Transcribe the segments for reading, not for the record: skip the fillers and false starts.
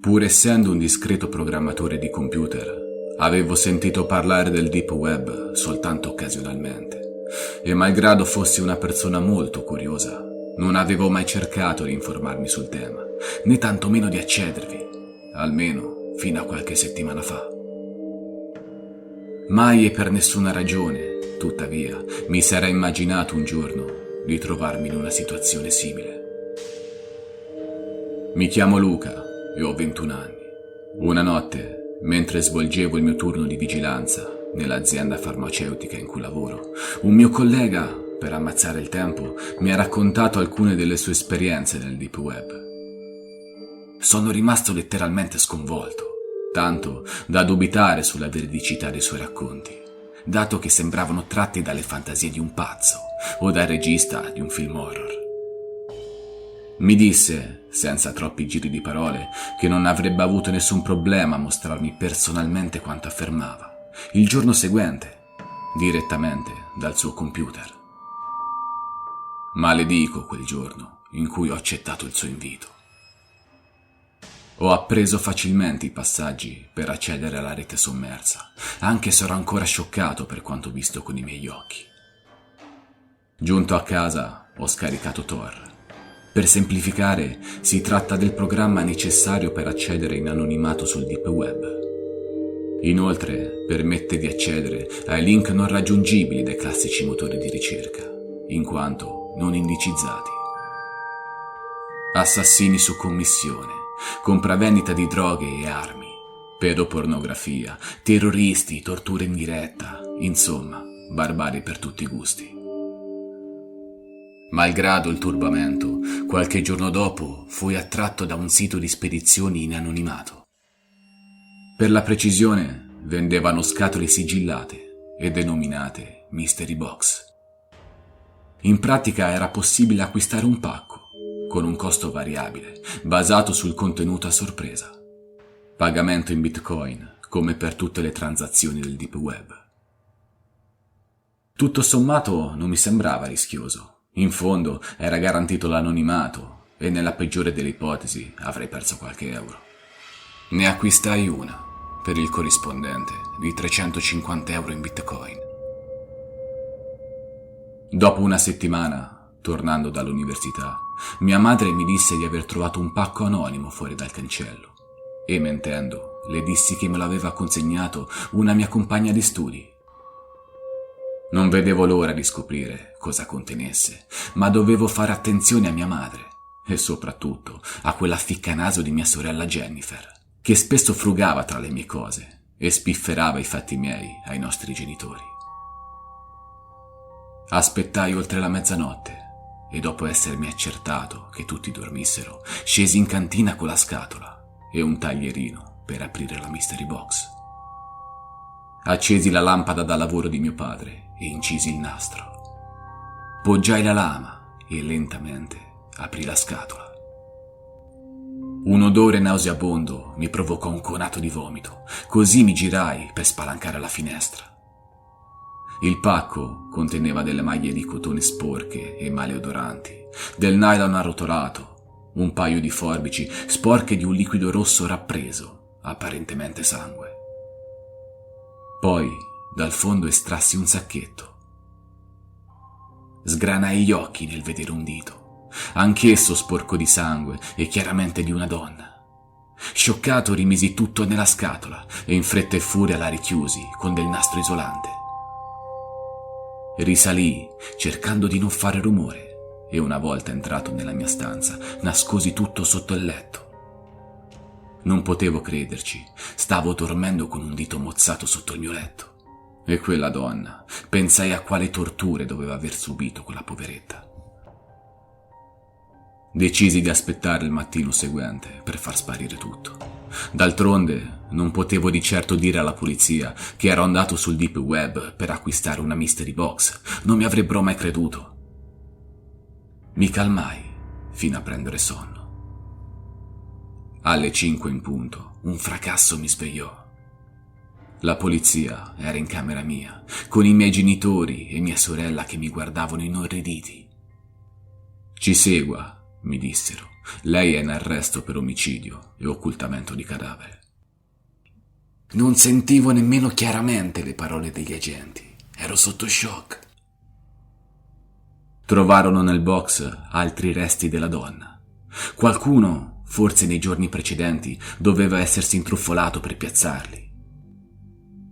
Pur essendo un discreto programmatore di computer, avevo sentito parlare del Deep Web soltanto occasionalmente e malgrado fossi una persona molto curiosa, non avevo mai cercato di informarmi sul tema, né tantomeno di accedervi, almeno fino a qualche settimana fa. Mai e per nessuna ragione, tuttavia, mi sarei immaginato un giorno di trovarmi in una situazione simile. Mi chiamo Luca e ho 21 anni. Una notte, mentre svolgevo il mio turno di vigilanza nell'azienda farmaceutica in cui lavoro, un mio collega, per ammazzare il tempo, mi ha raccontato alcune delle sue esperienze nel Deep Web. Sono rimasto letteralmente sconvolto, tanto da dubitare sulla veridicità dei suoi racconti, dato che sembravano tratti dalle fantasie di un pazzo o dal regista di un film horror. Mi disse, senza troppi giri di parole, che non avrebbe avuto nessun problema a mostrarmi personalmente quanto affermava, il giorno seguente, direttamente dal suo computer. Maledico quel giorno in cui ho accettato il suo invito. Ho appreso facilmente i passaggi per accedere alla rete sommersa, anche se ero ancora scioccato per quanto visto con i miei occhi. Giunto a casa, ho scaricato Tor. Per semplificare, si tratta del programma necessario per accedere in anonimato sul Deep Web. Inoltre, permette di accedere ai link non raggiungibili dai classici motori di ricerca, in quanto non indicizzati. Assassini su commissione, compravendita di droghe e armi, pedopornografia, terroristi, torture in diretta, insomma, barbarie per tutti i gusti. Malgrado il turbamento, qualche giorno dopo fui attratto da un sito di spedizioni in anonimato. Per la precisione, vendevano scatole sigillate e denominate Mystery Box. In pratica era possibile acquistare un pacco, con un costo variabile, basato sul contenuto a sorpresa. Pagamento in Bitcoin, come per tutte le transazioni del Deep Web. Tutto sommato non mi sembrava rischioso. In fondo era garantito l'anonimato e nella peggiore delle ipotesi avrei perso qualche euro. Ne acquistai una, per il corrispondente di 350 euro in Bitcoin. Dopo una settimana, tornando dall'università, mia madre mi disse di aver trovato un pacco anonimo fuori dal cancello e, mentendo, le dissi che me l'aveva consegnato una mia compagna di studi. Non vedevo l'ora di scoprire cosa contenesse, ma dovevo fare attenzione a mia madre e soprattutto a quella ficcanaso di mia sorella Jennifer, che spesso frugava tra le mie cose e spifferava i fatti miei ai nostri genitori. Aspettai oltre la mezzanotte e dopo essermi accertato che tutti dormissero, scesi in cantina con la scatola e un taglierino per aprire la Mystery Box. Accesi la lampada da lavoro di mio padre e incisi il nastro. Poggiai la lama e lentamente aprì la scatola. Un odore nauseabondo mi provocò un conato di vomito, così mi girai per spalancare la finestra. Il pacco conteneva delle maglie di cotone sporche e maleodoranti, del nylon arrotolato, un paio di forbici sporche di un liquido rosso rappreso, apparentemente sangue. Poi, dal fondo estrassi un sacchetto. Sgranai gli occhi nel vedere un dito, anch'esso sporco di sangue e chiaramente di una donna. Scioccato rimisi tutto nella scatola e in fretta e furia la richiusi con del nastro isolante. Risalii cercando di non fare rumore e una volta entrato nella mia stanza nascosi tutto sotto il letto. Non potevo crederci, stavo dormendo con un dito mozzato sotto il mio letto. E quella donna, pensai a quale torture doveva aver subito quella poveretta. Decisi di aspettare il mattino seguente per far sparire tutto. D'altronde, non potevo di certo dire alla polizia che ero andato sul Deep Web per acquistare una Mystery Box. Non mi avrebbero mai creduto. Mi calmai fino a prendere sonno. Alle 5 in punto, un fracasso mi svegliò. La polizia era in camera mia, con i miei genitori e mia sorella che mi guardavano inorriditi. Ci segua, mi dissero. Lei è in arresto per omicidio e occultamento di cadavere. Non sentivo nemmeno chiaramente le parole degli agenti. Ero sotto shock. Trovarono nel box altri resti della donna. Qualcuno, forse nei giorni precedenti, doveva essersi intruffolato per piazzarli.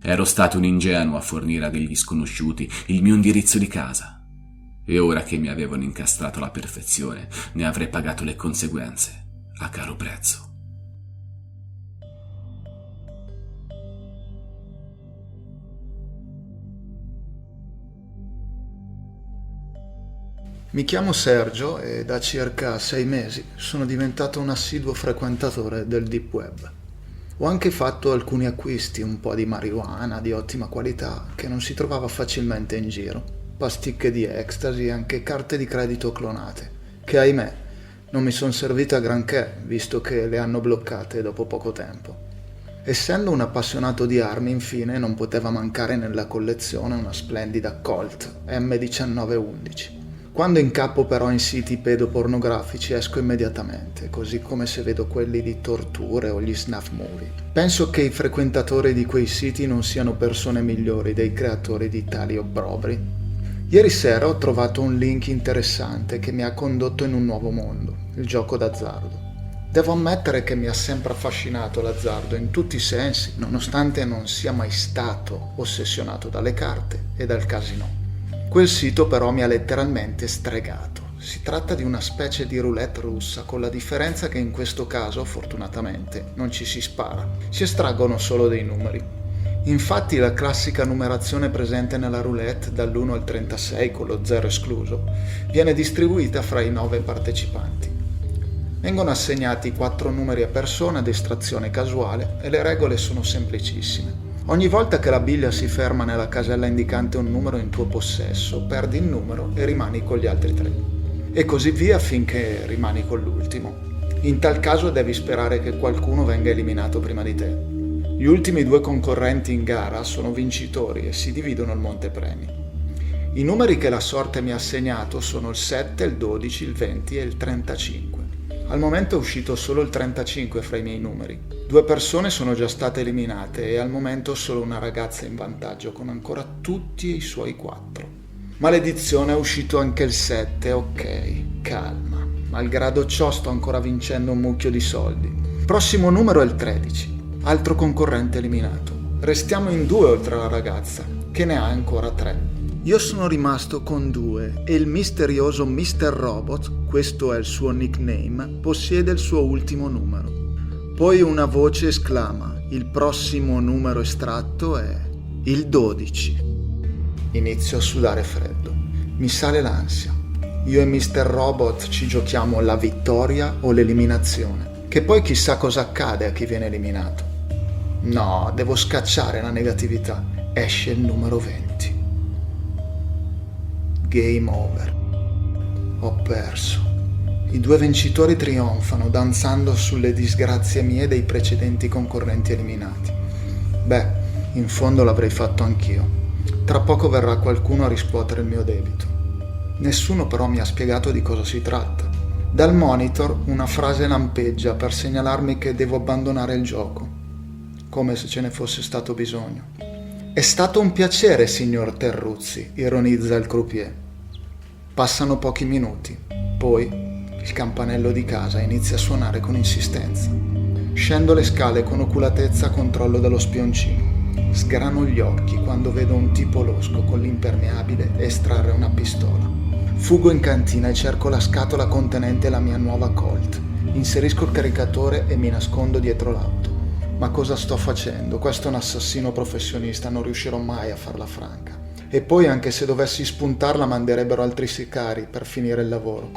Ero stato un ingenuo a fornire a degli sconosciuti il mio indirizzo di casa. E ora che mi avevano incastrato alla perfezione, ne avrei pagato le conseguenze a caro prezzo. Mi chiamo Sergio e da circa 6 mesi sono diventato un assiduo frequentatore del Deep Web. Ho anche fatto alcuni acquisti, un po' di marijuana di ottima qualità che non si trovava facilmente in giro, pasticche di ecstasy e anche carte di credito clonate, che ahimè non mi sono servite a granché, visto che le hanno bloccate dopo poco tempo. Essendo un appassionato di armi, infine, non poteva mancare nella collezione una splendida Colt M1911. Quando incappo però in siti pedopornografici esco immediatamente, così come se vedo quelli di torture o gli snuff movie. Penso che i frequentatori di quei siti non siano persone migliori dei creatori di tali obbrobri. Ieri sera ho trovato un link interessante che mi ha condotto in un nuovo mondo, il gioco d'azzardo. Devo ammettere che mi ha sempre affascinato l'azzardo in tutti i sensi, nonostante non sia mai stato ossessionato dalle carte e dal casino. Quel sito però mi ha letteralmente stregato. Si tratta di una specie di roulette russa, con la differenza che in questo caso, fortunatamente, non ci si spara, si estraggono solo dei numeri. Infatti la classica numerazione presente nella roulette dall'1 al 36, con lo 0 escluso, viene distribuita fra i 9 partecipanti. Vengono assegnati 4 numeri a persona ad estrazione casuale e le regole sono semplicissime. Ogni volta che la biglia si ferma nella casella indicante un numero in tuo possesso, perdi il numero e rimani con gli altri 3. E così via finché rimani con l'ultimo. In tal caso devi sperare che qualcuno venga eliminato prima di te. Gli ultimi 2 concorrenti in gara sono vincitori e si dividono il montepremi. I numeri che la sorte mi ha assegnato sono il 7, il 12, il 20 e il 35. Al momento è uscito solo il 35 fra i miei numeri. 2 persone sono già state eliminate e al momento solo una ragazza in vantaggio con ancora tutti i suoi 4. Maledizione, è uscito anche il 7, ok, calma. Malgrado ciò sto ancora vincendo un mucchio di soldi. Prossimo numero è il 13, altro concorrente eliminato. Restiamo in 2 oltre alla ragazza, che ne ha ancora 3. Io sono rimasto con 2 e il misterioso Mr. Robot, questo è il suo nickname, possiede il suo ultimo numero. Poi una voce esclama: il prossimo numero estratto è il 12. Inizio a sudare freddo. Mi sale l'ansia. Io e Mr. Robot ci giochiamo la vittoria o l'eliminazione, che poi chissà cosa accade a chi viene eliminato. No, devo scacciare la negatività. Esce il numero 20. Game over. Ho perso. I 2 vincitori trionfano, danzando sulle disgrazie mie dei precedenti concorrenti eliminati. Beh, in fondo l'avrei fatto anch'io. Tra poco verrà qualcuno a riscuotere il mio debito. Nessuno però mi ha spiegato di cosa si tratta. Dal monitor una frase lampeggia per segnalarmi che devo abbandonare il gioco, come se ce ne fosse stato bisogno. È stato un piacere, signor Terruzzi, ironizza il croupier. Passano pochi minuti, poi il campanello di casa inizia a suonare con insistenza. Scendo le scale con oculatezza a controllo dello spioncino. Sgrano gli occhi quando vedo un tipo losco con l'impermeabile estrarre una pistola. Fugo in cantina e cerco la scatola contenente la mia nuova Colt. Inserisco il caricatore e mi nascondo dietro l'auto. Ma cosa sto facendo? Questo è un assassino professionista, non riuscirò mai a farla franca. E poi anche se dovessi spuntarla manderebbero altri sicari per finire il lavoro.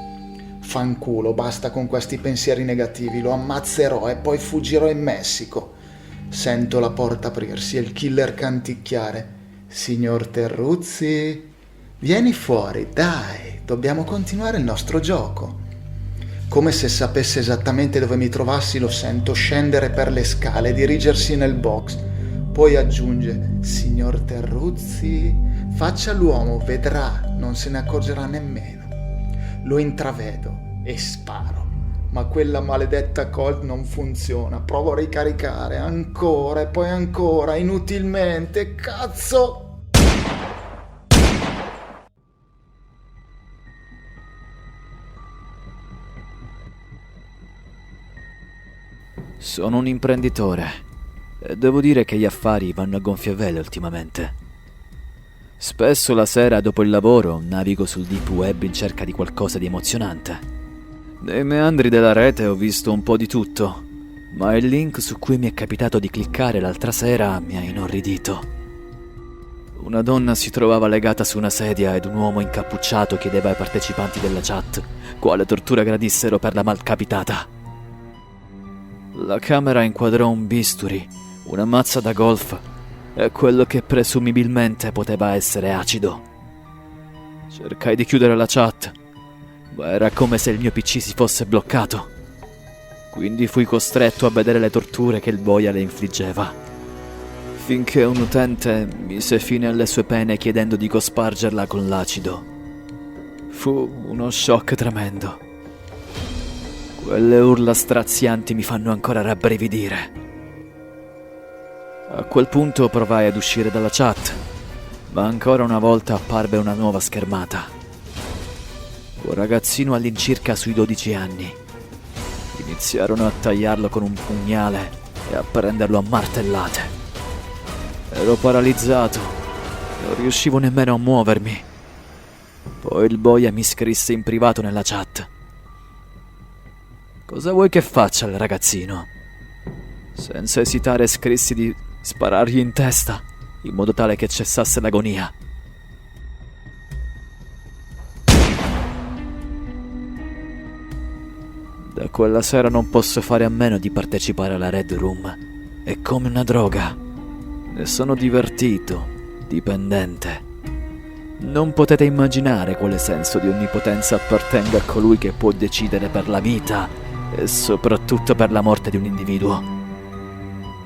Fanculo, basta con questi pensieri negativi, lo ammazzerò e poi fuggirò in Messico. Sento la porta aprirsi e il killer canticchiare: signor Terruzzi, vieni fuori, dai, dobbiamo continuare il nostro gioco. Come se sapesse esattamente dove mi trovassi, lo sento scendere per le scale e dirigersi nel box. Poi aggiunge: signor Terruzzi, faccia l'uomo, vedrà, non se ne accorgerà nemmeno. lo intravedo e sparo. Ma quella maledetta Colt non funziona. Provo a ricaricare ancora e poi ancora, inutilmente. Cazzo! Sono un imprenditore e devo dire che gli affari vanno a gonfie vele ultimamente. Spesso la sera dopo il lavoro navigo sul deep web in cerca di qualcosa di emozionante. Nei meandri della rete ho visto un po' di tutto, ma il link su cui mi è capitato di cliccare l'altra sera mi ha inorridito. Una donna si trovava legata su una sedia ed un uomo incappucciato chiedeva ai partecipanti della chat quale tortura gradissero per la malcapitata. La camera inquadrò un bisturi, una mazza da golf e quello che presumibilmente poteva essere acido. Cercai di chiudere la chat, ma era come se il mio PC si fosse bloccato. Quindi fui costretto a vedere le torture che il boia le infliggeva, finché un utente mise fine alle sue pene chiedendo di cospargerla con l'acido. Fu uno shock tremendo. Quelle urla strazianti mi fanno ancora rabbrividire. A quel punto provai ad uscire dalla chat, ma ancora una volta apparve una nuova schermata. Un ragazzino all'incirca sui 12 anni. Iniziarono a tagliarlo con un pugnale e a prenderlo a martellate. Ero paralizzato, non riuscivo nemmeno a muovermi. Poi il boia mi scrisse in privato nella chat. Cosa vuoi che faccia il ragazzino? Senza esitare scrissi di sparargli in testa, in modo tale che cessasse l'agonia. Da quella sera non posso fare a meno di partecipare alla Red Room. È come una droga. Ne sono divertito, dipendente. Non potete immaginare quale senso di onnipotenza appartenga a colui che può decidere per la vita e soprattutto per la morte di un individuo.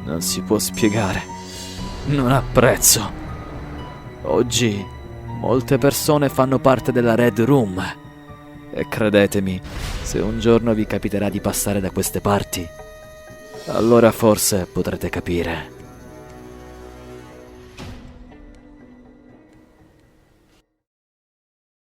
Non si può spiegare. Non ha prezzo. Oggi molte persone fanno parte della Red Room e credetemi, se un giorno vi capiterà di passare da queste parti, allora forse potrete capire.